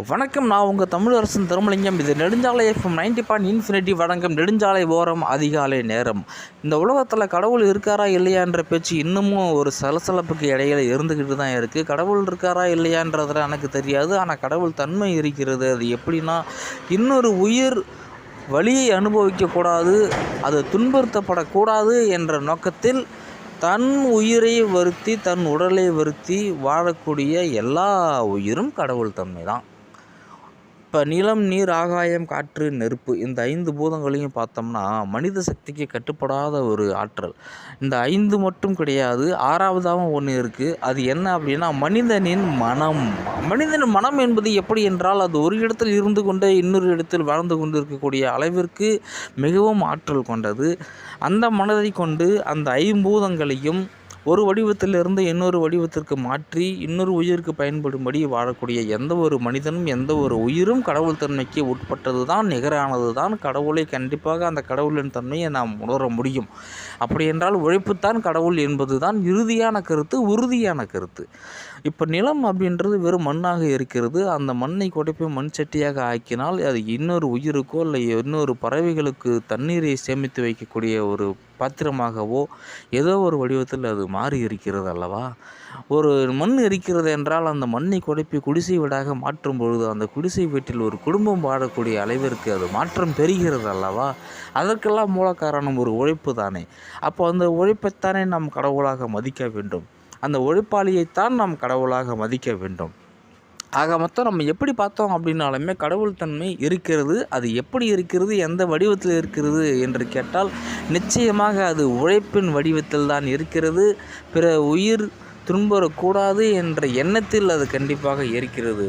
வணக்கம், நான் உங்கள் தமிழரசன் திருமலிங்கம். இது நெடுஞ்சாலை எஃப்எம் 90.infinity வழங்கும் நெடுஞ்சாலை ஓரம் அதிகாலை நேரம். இந்த உலகத்தில் கடவுள் இருக்காரா இல்லையான்ற பேச்சு இன்னமும் ஒரு சலசலப்புக்கு இடையில இருந்துக்கிட்டு தான் இருக்குது. கடவுள் இருக்காரா இல்லையான்றதில் எனக்கு தெரியாது. ஆனால் கடவுள் தன்மை இருக்கிறது. அது எப்படின்னா, இன்னொரு உயிர் வலியை அனுபவிக்கக்கூடாது, அது துன்புறுத்தப்படக்கூடாது என்ற நோக்கத்தில் தன் உயிரை வருத்தி தன் உடலை வருத்தி வாழக்கூடிய எல்லா உயிரும் கடவுள் தன்மை தான். இப்போ நிலம், நீர், ஆகாயம், காற்று, நெருப்பு, இந்த 5 பூதங்களையும் பார்த்தோம்னா மனித சக்திக்கு கட்டுப்படாத ஒரு ஆற்றல். இந்த 5 மட்டும் கிடையாது, 6வதாகவும் ஒன்று இருக்குது. அது என்ன அப்படின்னா மனிதனின் மனம். மனிதனின் மனம் என்பது எப்படி என்றால், அது ஒரு இடத்தில் இருந்து கொண்டே இன்னொரு இடத்தில் வாழ்ந்து கொண்டு இருக்கக்கூடிய அளவிற்கு மிகவும் ஆற்றல் கொண்டது. அந்த மனதை கொண்டு அந்த 5 ஒரு வடிவத்திலிருந்து இன்னொரு வடிவத்திற்கு மாற்றி இன்னொரு உயிருக்கு பயன்படும்படி வாழக்கூடிய எந்த ஒரு மனிதனும் எந்த ஒரு உயிரும் கடவுள் தன்மைக்கு உட்பட்டது தான், நிகரானது தான். கடவுளை கண்டிப்பாக அந்த கடவுளின் தன்மையை நாம் உணர முடியும். அப்படி என்றால் உழைப்புத்தான் கடவுள் என்பது தான் இறுதியான கருத்து, உறுதியான கருத்து. இப்போ நிலம் அப்படின்றது வெறும் மண்ணாக இருக்கிறது. அந்த மண்ணை குடைப்பை மண் சட்டியாக ஆக்கினால் அது இன்னொரு உயிருக்கோ இல்லை இன்னொரு பறவைகளுக்கு தண்ணீரை சேமித்து வைக்கக்கூடிய ஒரு பாத்திரமாகவோ ஏதோ ஒரு வடிவத்தில் அது மாறி இருக்கிறது அல்லவா? ஒரு மண் இருக்கிறது என்றால் அந்த மண்ணை குடைப்பி குடிசை வீடாக மாற்றும் பொழுது அந்த குடிசை வீட்டில் ஒரு குடும்பம் வாழக்கூடிய அளவிற்கு அது மாற்றம் பெறுகிறது அல்லவா? அதற்கெல்லாம் மூல காரணம் ஒரு உழைப்பு தானே. அப்போ அந்த உழைப்பைத்தானே நாம் கடவுளாக மதிக்க வேண்டும். அந்த உழைப்பாளியைத்தான் நாம் கடவுளாக மதிக்க வேண்டும். ஆக மொத்தம் நம்ம எப்படி பார்த்தோம் அப்படின்னாலுமே கடவுள் தன்மை இருக்கிறது. அது எப்படி இருக்கிறது, எந்த வடிவத்தில் இருக்கிறது என்று கேட்டால் நிச்சயமாக அது உழைப்பின் வடிவத்தில் தான் இருக்கிறது. பிற உயிர் துன்புறக்கூடாது என்ற எண்ணத்தில் அது கண்டிப்பாக இருக்கிறது.